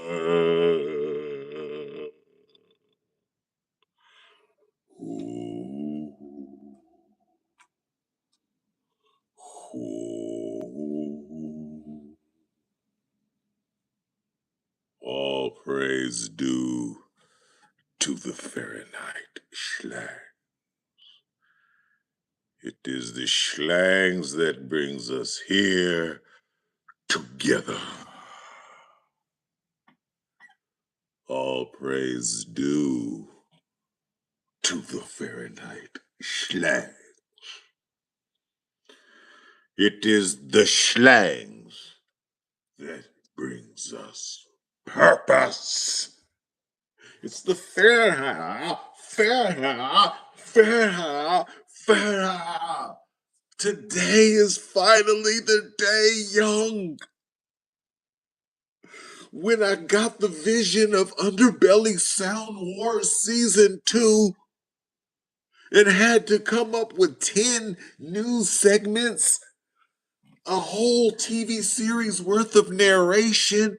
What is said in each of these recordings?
All praise due to the Fahrenheit slang. It is the slangs that brings us here together. All praise due to the Fahrenheit slang. It is the slangs that brings us purpose. It's the Fahrenheit. Today is finally the day, young. When I got the vision of Underbelly Sound Wars Season 2 and had to come up with 10 news segments, a whole TV series worth of narration,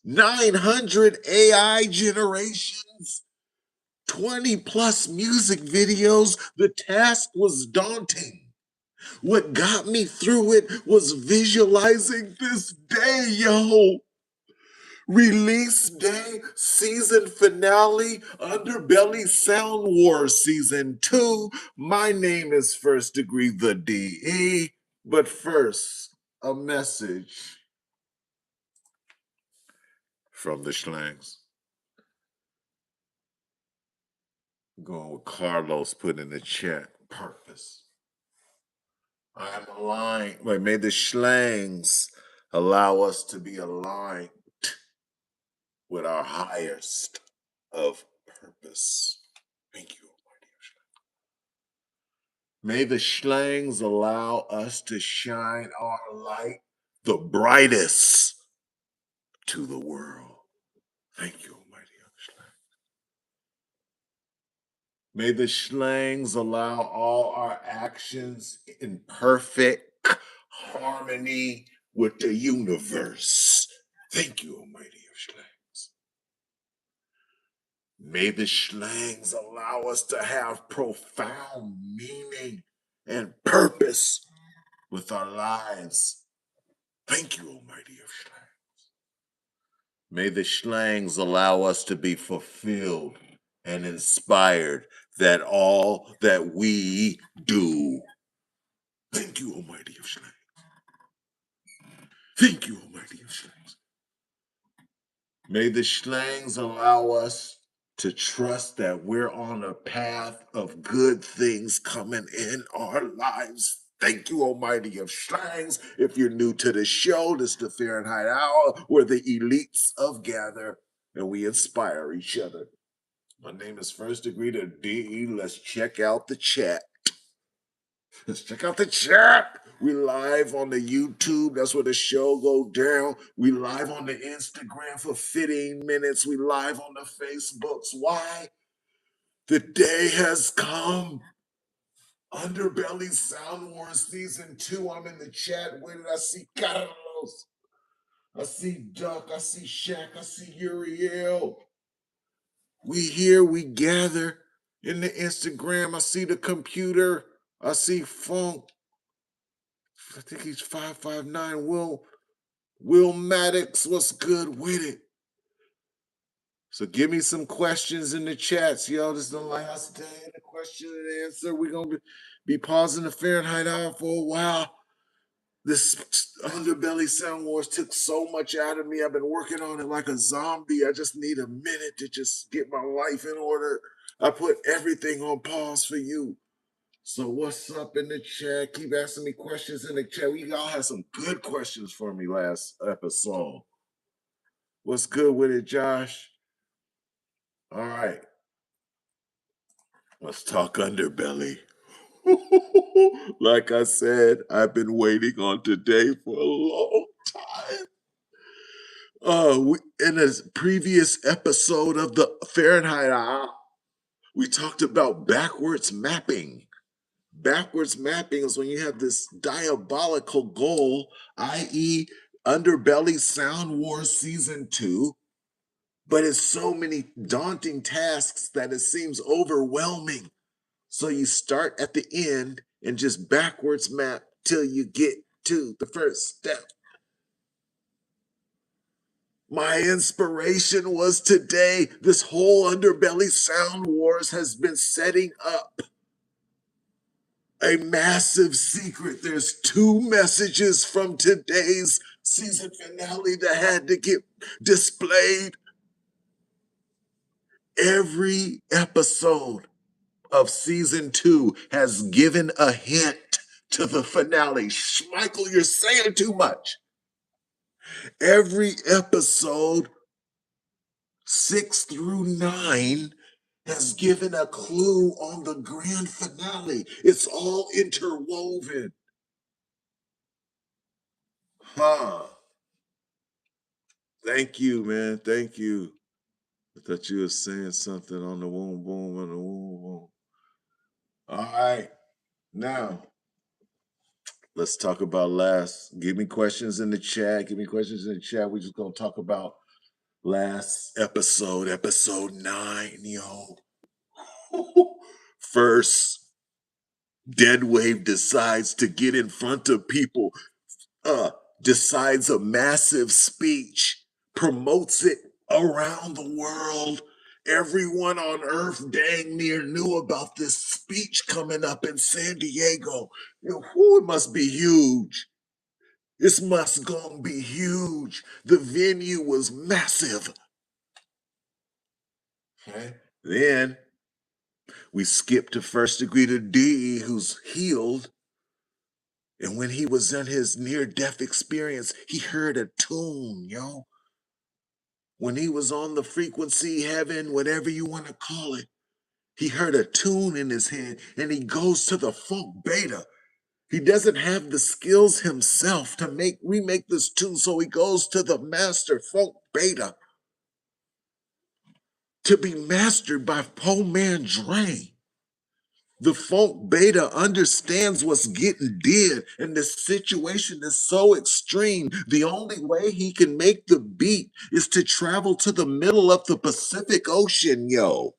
900 AI generations, 20 plus music videos, the task was daunting. What got me through it was visualizing this day, yo. Release day, season finale, Underbelly Sound Wars Season 2. My name is First Degree the DE. But first, a message from the Schlangs. Going with Carlos put in the chat. Purpose. I am aligned. Wait, may the Schlangs allow us to be aligned with our highest of purpose. Thank you, Almighty Schlang. May the Schlangs allow us to shine our light the brightest to the world. Thank you, Almighty Schlang. May the Schlangs allow all our actions in perfect harmony with the universe. Thank you, Almighty Schlangs. May the Schlangs allow us to have profound meaning and purpose with our lives. Thank you, Almighty Schlangs. May the Schlangs allow us to be fulfilled and inspired that all that we do. Thank you, Almighty of Schlangs. Thank you, Almighty of Schlangs. May the Schlangs allow us to trust that we're on a path of good things coming in our lives. Thank you, Almighty of Schlangs. If you're new to the show, this is the Fahrenheit Hour, where the elites of gather and we inspire each other. My name is First Degree to DE. Let's check out the chat. Let's check out the chat. We live on the YouTube. That's where the show go down. We live on the Instagram for 15 minutes. We live on the Facebooks. Why? The day has come. Underbelly Sound Wars Season 2. I'm in the chat. Where did I see Carlos? I see Duck. I see Shaq. I see Uriel. We here. We gather in the Instagram. I see the computer. I see Funk. I think he's 559. Will Maddox, what's good with it? So give me some questions in the chats, yo. This is the last day of the question and answer. We're gonna be pausing the Fahrenheit Hour for a while. This Underbelly Sound Wars took so much out of me. I've been working on it like a zombie. I just need a minute to just get my life in order. I put everything on pause for you. So what's up in the chat? Keep asking me questions in the chat. We all had some good questions for me last episode. What's good with it, Josh? All right. Let's talk Underbelly. Like I said, I've been waiting on today for a long time. In a previous episode of the Fahrenheit Hour, we talked about backwards mapping. Backwards mapping is when you have this diabolical goal, i.e., Underbelly Sound Wars Season 2, but it's so many daunting tasks that it seems overwhelming. So you start at the end and just backwards map till you get to the first step. My inspiration was today. This whole Underbelly Sound Wars has been setting up a massive secret. There's two messages from today's season finale that had to get displayed. Every episode of season 2 has given a hint to the finale. Michael, you're saying too much. Every episode, 6 through 9, has given a clue on the grand finale. It's all interwoven. Huh. Thank you, man. Thank you. I thought you were saying something on the boom boom on the boom boom. All right. Now, let's talk about last. Give me questions in the chat. Give me questions in the chat. We're just gonna talk about last episode, episode 9, yo. First, Dead Wave decides to get in front of people, decides a massive speech, promotes it around the world. Everyone on Earth dang near knew about this speech coming up in San Diego. It must be huge. This must gonna be huge. The venue was massive. Okay. Then we skip to First Degree to D, who's healed. And when he was in his near-death experience, he heard a tune, yo. When he was on the frequency heaven, whatever you want to call it, he heard a tune in his head and he goes to the funk beta. He doesn't have the skills himself to remake this tune, so he goes to the master funk beta to be mastered by Po Man Dre. The funk beta understands what's getting did, and the situation is so extreme. The only way he can make the beat is to travel to the middle of the Pacific Ocean, yo.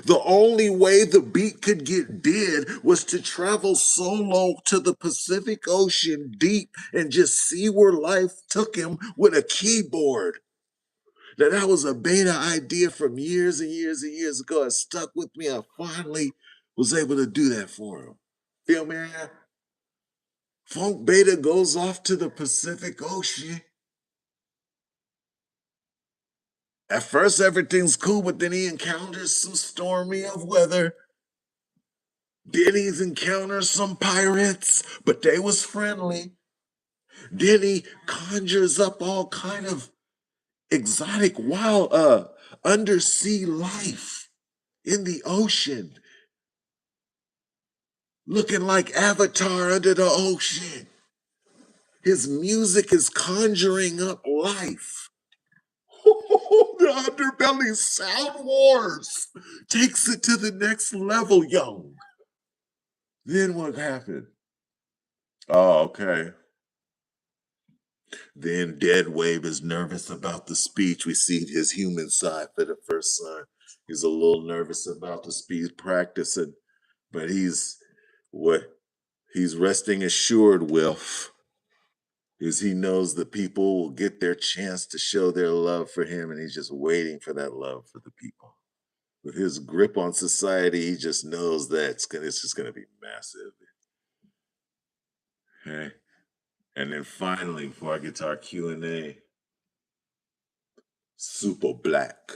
The only way the beat could get did was to travel solo to the Pacific Ocean deep and just see where life took him with a keyboard. Now, that was a beta idea from years and years and years ago. It stuck with me. I finally was able to do that for him. Feel me? Funk Beta goes off to the Pacific Ocean. At first, everything's cool, but then he encounters some stormy of weather. Then he's encounters some pirates, but they was friendly. Then he conjures up all kind of exotic, wild, undersea life in the ocean, looking like Avatar under the ocean. His music is conjuring up life. The Underbelly Sound Wars takes it to the next level, yo. Then what happened? Oh, okay. Then Dead Wave is nervous about the speech. We see his human side for the first time. He's a little nervous about the speech, practicing, but what he's resting assured with is he knows the people will get their chance to show their love for him, and he's just waiting for that love for the people. With his grip on society, he just knows that it's just gonna be massive. Okay. And then finally, before I get to our Q&A, Super Black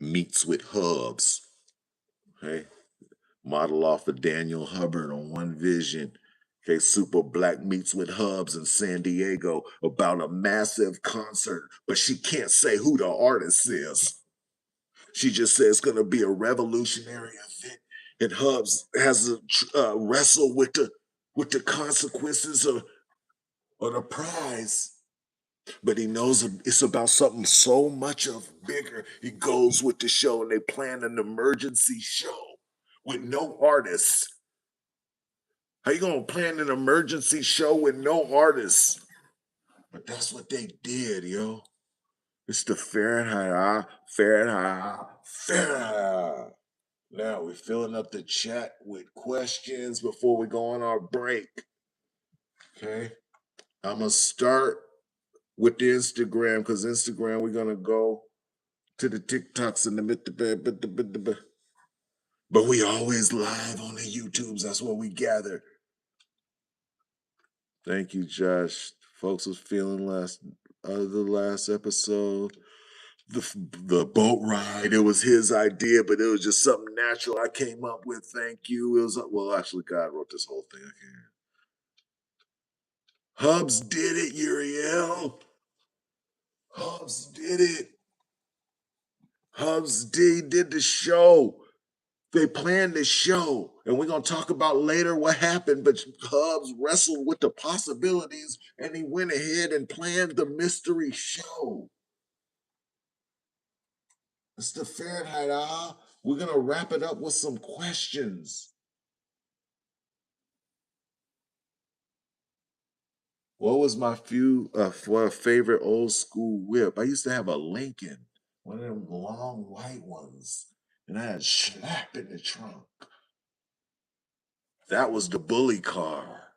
meets with Hubs. Okay. Model off of Daniel Hubbard on One Vision. Okay, Super Black meets with Hubs in San Diego about a massive concert, but she can't say who the artist is. She just says it's going to be a revolutionary event, and Hubs has to wrestle with the consequences of the prize. But he knows it's about something so much of bigger. He goes with the show, and they plan an emergency show with no artists. How you gonna plan an emergency show with no artists? But that's what they did, yo. It's the Fahrenheit, Fahrenheit. Now we're filling up the chat with questions before we go on our break. Okay. I'm going to start with the Instagram because Instagram, we're going to go to the TikToks and but we always live on the YouTubes. That's where we gather. Thank you, Josh. Folks was feeling the last episode. The boat ride, it was his idea, but it was just something natural I came up with. Thank you. It was actually God wrote this whole thing. Hubs did it, Uriel. Hubs did it. Hubs did the show. They planned the show, and we're gonna talk about later what happened. But Hubs wrestled with the possibilities, and he went ahead and planned the mystery show. It's the Fahrenheit. We're gonna wrap it up with some questions. What was my favorite old school whip? I used to have a Lincoln, one of them long white ones, and I had slap in the trunk. That was the bully car.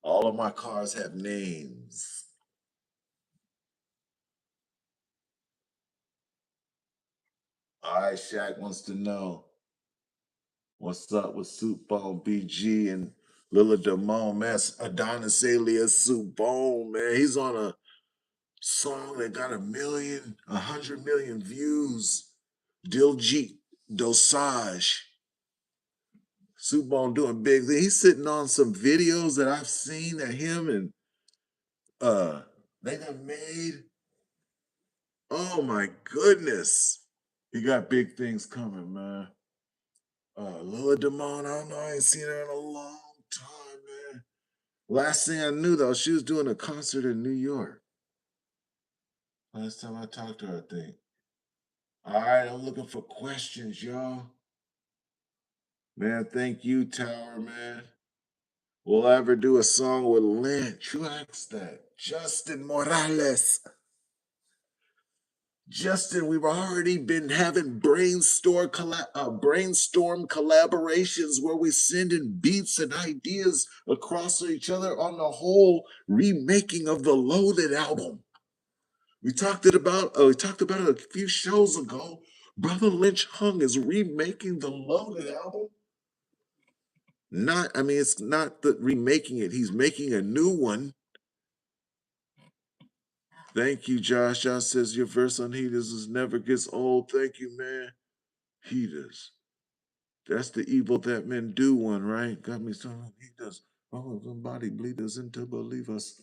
All of my cars have names. All right, Shaq wants to know what's up with Soup Bone BG and Lila Damone. Man, Adonis alias Soup Bone, man. He's on a song that got 100 million views. Diljit Dosage. Soup Bone doing big things. He's sitting on some videos that I've seen that him and they done made. Oh my goodness. He got big things coming, man. Lila Damone, I don't know. I ain't seen her in a long time, man. Last thing I knew, though, she was doing a concert in New York. Last time I talked to her, I think. All right, I'm looking for questions, y'all. Man, thank you, Tower, man. Will I ever do a song with Lynch? Who asked that? Justin Morales. Justin, we've already been having brainstorm collaborations where we send in beats and ideas across to each other on the whole remaking of the Loaded album. We talked about it a few shows ago. Brother Lynch Hung is remaking the Loaded album. It's not the remaking it. He's making a new one. Thank you, Josh. Josh says your verse on Heaters is never gets old. Thank you, man. Heaters. That's the evil that men do one, right? Got me some heaters. Oh, somebody bleeders into believers.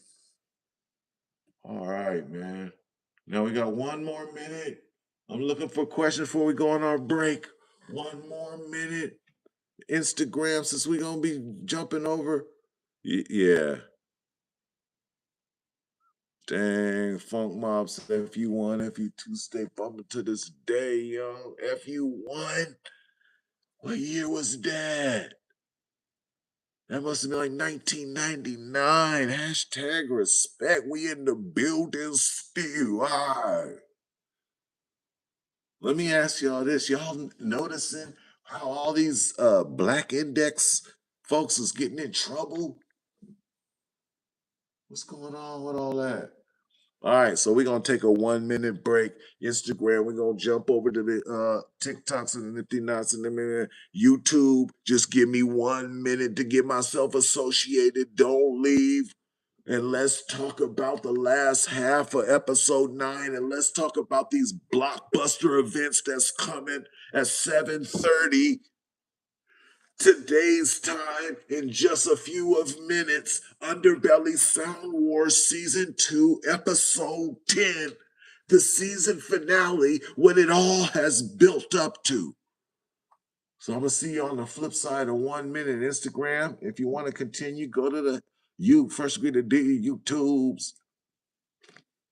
All right, man. Now we got one more minute. I'm looking for questions before we go on our break. One more minute. Instagram, since we're going to be jumping over. Yeah. Dang, Funk Mob said FU1, FU2 stay bumping to this day, yo. FU1? What year was that? That must have been like 1999. Hashtag respect. We in the building still. All right. Let me ask y'all this. Y'all noticing how all these Black Index folks is getting in trouble? What's going on with all that? All right, so we're gonna take a 1 minute break. Instagram, we're gonna jump over to the TikToks and the Nifty Knots and the YouTube. Just give me 1 minute to get myself associated. Don't leave. And let's talk about the last half of episode 9. And let's talk about these blockbuster events that's coming at 7:30 today's time in just a few of minutes. Underbelly Sound Wars Season 2, Episode 10, the season finale, what it all has built up to. So I'm gonna see you on the flip side of 1 minute. Instagram. If you want to continue, go to the First Degree to D YouTubes.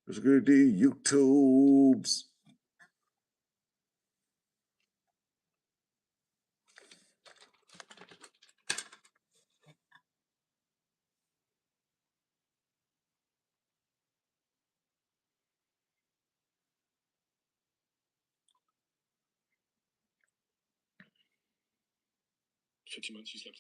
First Degree to D YouTubes. Effectivement, si slap.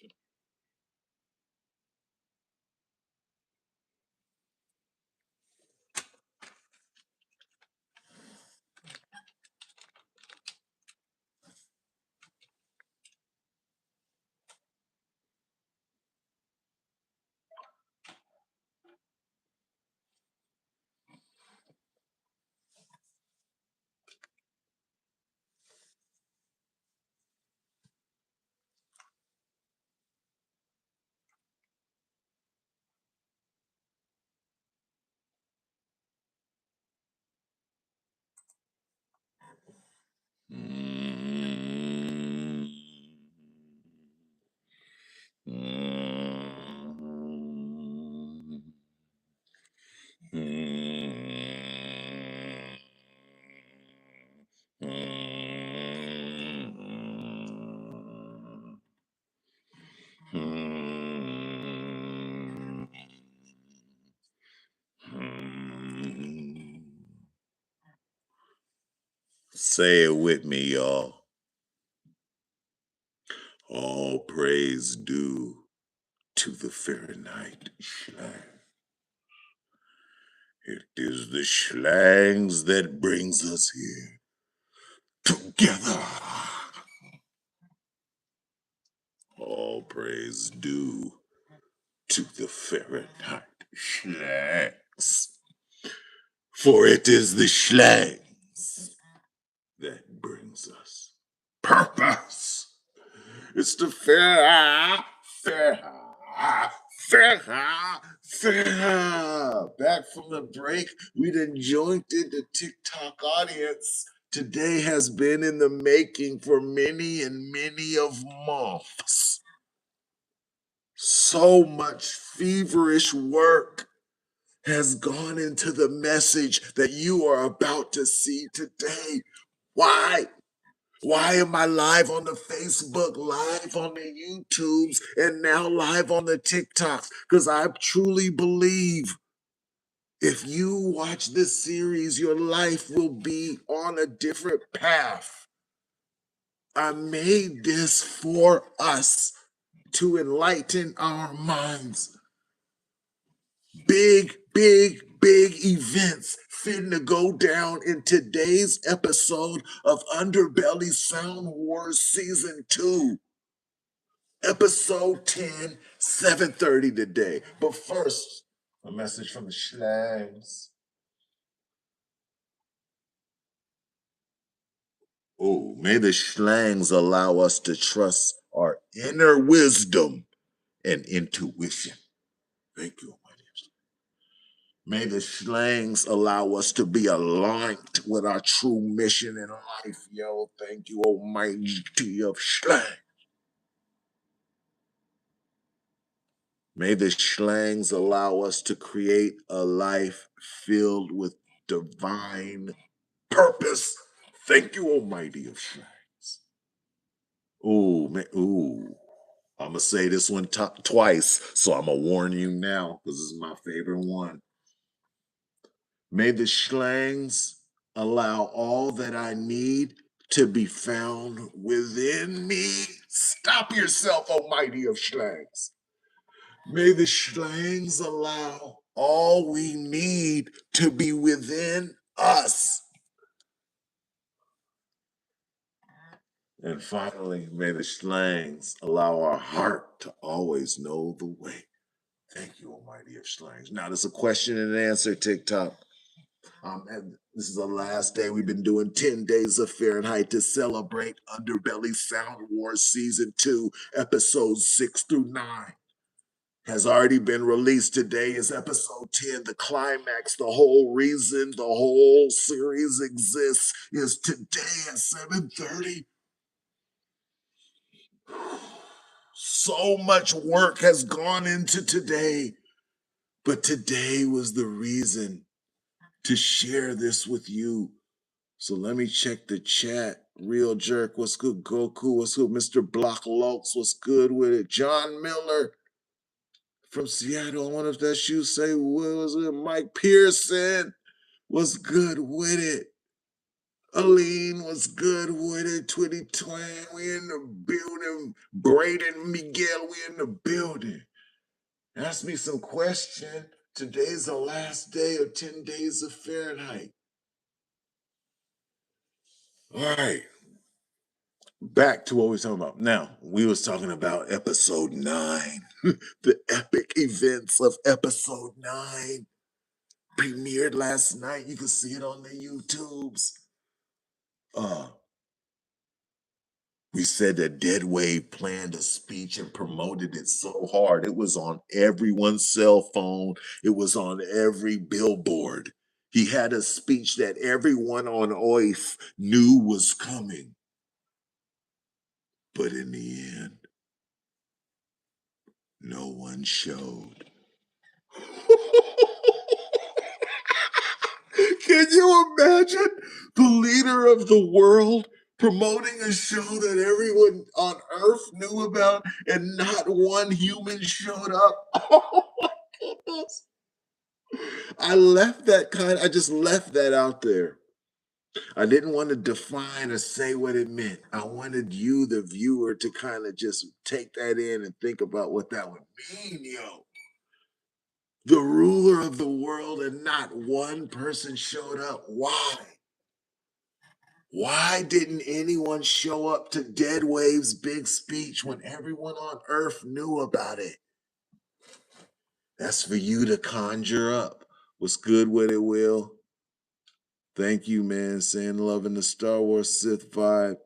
Mm. Mm. Mm. Mm. Mm. Mm. Say it with me, y'all. All praise due to the Fahrenheit slang. It is the slangs that brings us here together. All praise due to the Fahrenheit slangs. For it is the slangs that brings us purpose. It's the fair, fair. Back from the break, we done joined the TikTok audience. Today has been in the making for many and many of months. So much feverish work has gone into the message that you are about to see today. Why? Why am I live on the Facebook, live on the YouTubes, and now live on the TikToks? Because I truly believe if you watch this series, your life will be on a different path. I made this for us to enlighten our minds. Big events finna go down in today's episode of Underbelly Sound Wars Season 2. Episode 10, 7:30 today. But first, a message from the Schlangs. Oh, may the Schlangs allow us to trust our inner wisdom and intuition. Thank you, my dear. May the Schlangs allow us to be aligned with our true mission in life. Yo, thank you, almighty of Schlang. May the Schlangs allow us to create a life filled with divine purpose. Thank you, almighty of Schlangs. Ooh, man, ooh. I'm gonna say this one twice, so I'm gonna warn you now because this is my favorite one. May the Schlangs allow all that I need to be found within me. Stop yourself, almighty of Schlangs. May the Schlangs allow all we need to be within us. And finally, may the Schlangs allow our heart to always know the way. Thank you, almighty of Schlangs. Now, there's a question and answer TikTok. And this is the last day. We've been doing 10 days of Fahrenheit to celebrate Underbelly Sound Wars Season 2, Episodes 6 through 9. Has already been released. Today is episode 10, the climax, the whole reason the whole series exists is today at 7:30. So much work has gone into today, but today was the reason to share this with you. So let me check the chat. Real Jerk, what's good? Goku, what's good? Mr. Block Lokes, what's good with it? John Miller from Seattle. I wonder if that's you. Say, what was it? Mike Pearson, what's good with it? Aline was good with it. 2020, we in the building. Braden, Miguel, we in the building. Ask me some question. Today's the last day of 10 days of Fahrenheit. All right. Back to what we were talking about. Now, we was talking about episode 9. The epic events of episode 9. Premiered last night. You can see it on the YouTubes. We said that Dead Wave planned a speech and promoted it so hard. It was on everyone's cell phone. It was on every billboard. He had a speech that everyone on Earth knew was coming. But in the end, no one showed. Can you imagine the leader of the world promoting a show that everyone on Earth knew about and not one human showed up? Oh my goodness. I just left that out there. I didn't want to define or say what it meant. I wanted you, the viewer, to kind of just take that in and think about what that would mean, yo. The ruler of the world and not one person showed up. Why? Why didn't anyone show up to Dead Wave's big speech when everyone on Earth knew about it? That's for you to conjure up. What's good with it, Will? Thank you, man. Saying love in the Star Wars Sith vibe.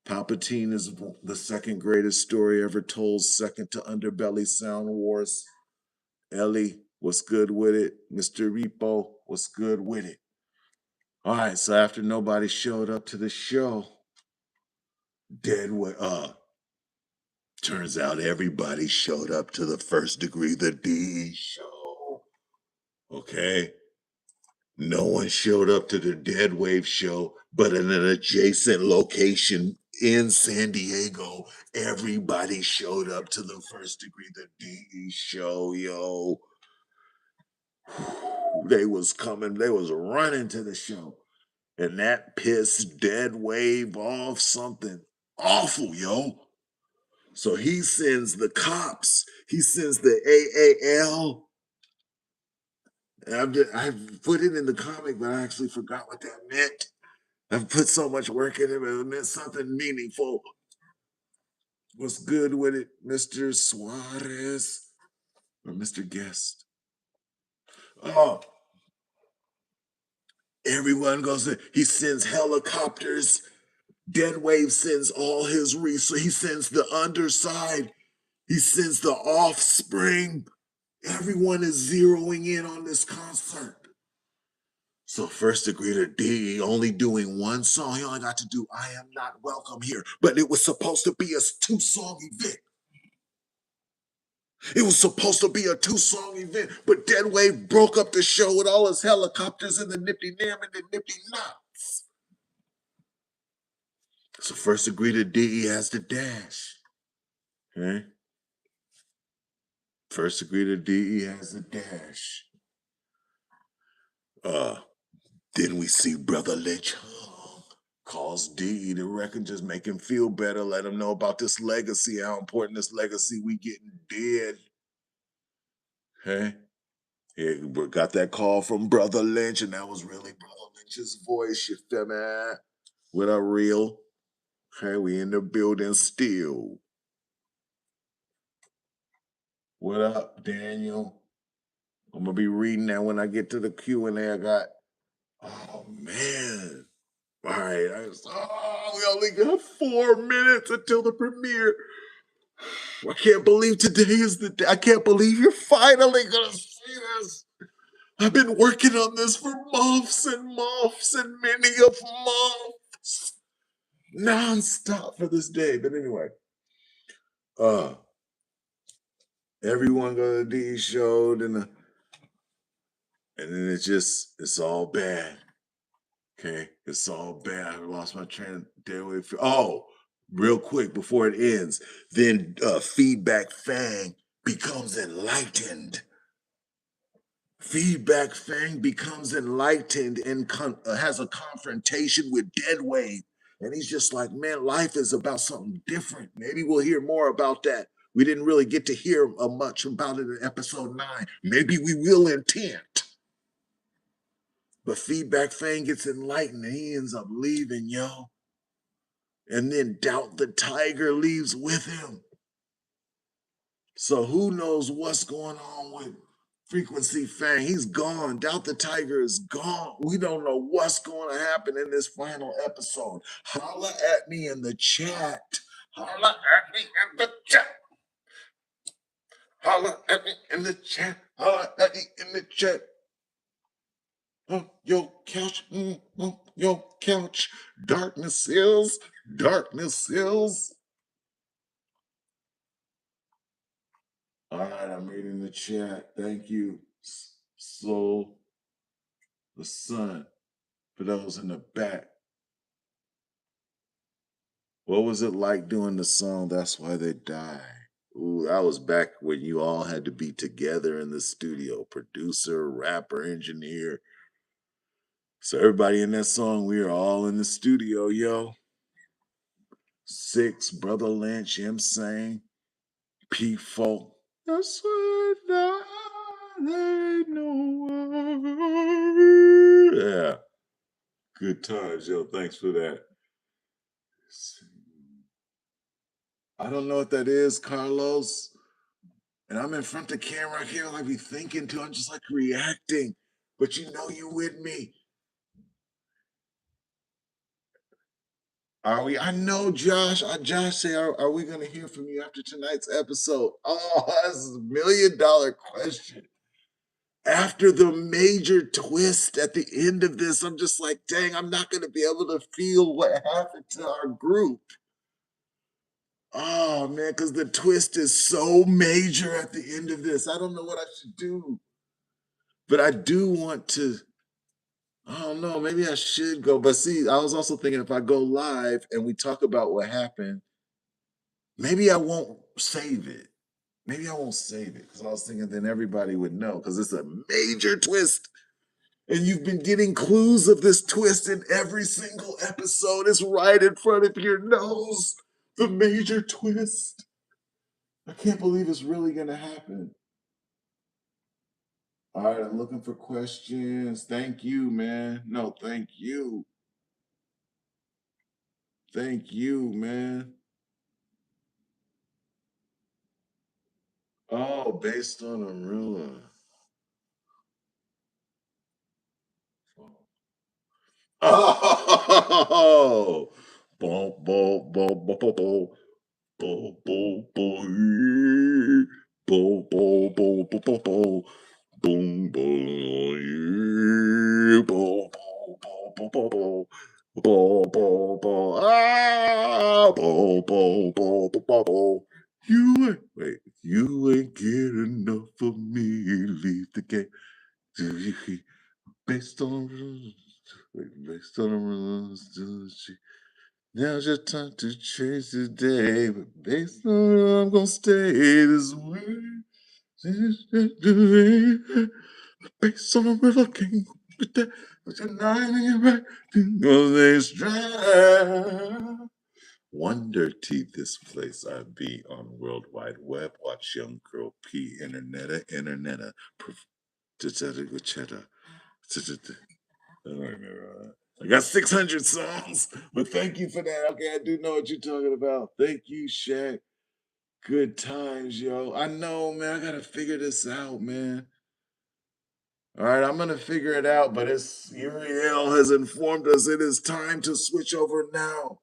Palpatine is the second greatest story ever told, second to Underbelly Sound Wars. Ellie, what's good with it? Mr. Repo, what's good with it? All right, so after nobody showed up to the show, turns out everybody showed up to the First Degree the D show. Okay? No one showed up to the Dead Wave show, but in an adjacent location in San Diego, everybody showed up to the First Degree the D show, yo. They was coming, they was running to the show. And that pissed Dead Wave off something awful, yo. So he sends the cops, he sends the AAL. And I've put it in the comic, but I actually forgot what that meant. I've put so much work in it, but it meant something meaningful. What's good with it, Mr. Suarez or Mr. Guest? Oh, everyone goes in. He sends helicopters. Dead Wave sends all his resources. He sends the underside. He sends the offspring. Everyone is zeroing in on this concert. So First Degree to D only doing one song. He only got to do I Am Not Welcome Here. But it was supposed to be a 2-song event. It was supposed to be a 2-song event, but Dead Wave broke up the show with all his helicopters and the nippy nam and the nippy knots. So First Degree to D has the dash. Okay? First Degree to D has the dash. Then we see Brother Lynch calls DE to record, just make him feel better, let him know about this legacy, how important this legacy we getting dead. Okay? Yeah, we got that call from Brother Lynch, and that was really Brother Lynch's voice, you feel me? What up, real? Okay, we in the building still. What up, Daniel? I'm gonna be reading that when I get to the Q&A. I got, oh man. All right, we only got 4 minutes until the premiere. I can't believe today is the day. I can't believe you're finally gonna see this. I've been working on this for months and months and many of months. Non-stop for this day. But anyway, everyone go to the D show, and then it's all bad. Okay, it's all bad. I lost my train of. Oh, real quick before it ends, then Feedback Fang becomes enlightened. Feedback Fang becomes enlightened and has a confrontation with Deadwave. And he's just like, man, life is about something different. Maybe we'll hear more about that. We didn't really get to hear much about it in episode 9. Maybe we will in 10. But Feedback Fang gets enlightened and he ends up leaving, yo. And then Doubt the Tiger leaves with him. So who knows what's going on with Frequency Fang? He's gone. Doubt the Tiger is gone. We don't know what's going to happen in this final episode. Holla at me in the chat. Holla at me in the chat. Holla at me in the chat. Holla at me in the chat. Your couch, your couch. Darkness is, darkness is. All right, I'm reading the chat. Thank you, Soul, the sun, for those in the back. What was it like doing the song That's Why They Die? Ooh, that was back when you all had to be together in the studio, producer, rapper, engineer. So everybody in that song, we are all in the studio, yo. Six, Brother Lynch, him saying, P Folk. That's why they know. Yeah. Good times, yo. Thanks for that. I don't know what that is, Carlos. And I'm in front of the camera. I can't like be thinking too. I'm just like reacting. But you know you with me. Are we? I know Josh. Josh say, are we gonna hear from you after tonight's episode? Oh, that's $1 million question. After the major twist at the end of this, I'm just like, dang, I'm not gonna be able to feel what happened to our group. Oh man, because the twist is so major at the end of this. I don't know what I should do. But I do want to, I don't know, maybe I should go. But see, I was also thinking if I go live and we talk about what happened, maybe I won't save it. Maybe I won't save it because I was thinking then everybody would know because it's a major twist. And you've been getting clues of this twist in every single episode. It's right in front of your nose. The major twist. I can't believe it's really going to happen. All right, I'm looking for questions. Thank you, man. No, thank you. Thank you, man. Oh, based on a ruler. Oh, boom, boom, boom, boom, boom, boom. Bo, bo, bo, ee. Bo, bo, bo, bo, bo, bo. Boom, boom, ee. Bo, bo, bo, bo, bo, bo. Bo, bo, bo, ah, bo, bo, bo, bo, bo, bo. You ain't get enough of me. Leave the game. Based on based on rules. Now's your time to change today, but based on I'm gonna stay this way. Based on the river king, but tonight you're right. No, they dry. Wonder this place I be on World Wide Web. Watch young girl P interneta. Cheddar. I don't remember. I got 600 songs, but thank you for that. Okay, I do know what you're talking about. Thank you, Shaq. Good times, yo. I know, man. I gotta figure this out, man. All right, I'm gonna figure it out, but it's Uriel has informed us it is time to switch over now.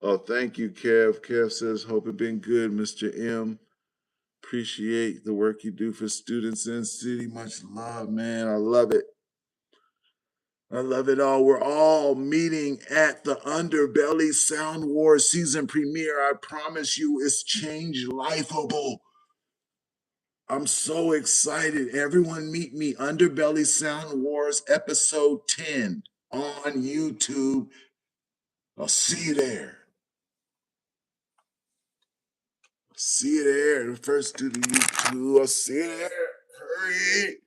Oh, thank you, Kev. Kev says, hope it been good, Mr. M. Appreciate the work you do for students in city. Much love, man. I love it. I love it all. We're all meeting at the Underbelly Sound Wars season premiere. I promise you, it's change lifeable. I'm so excited. Everyone meet me, Underbelly Sound Wars episode 10 on YouTube. I'll see you there. See you there. First to the YouTube. I'll see you there. Hurry.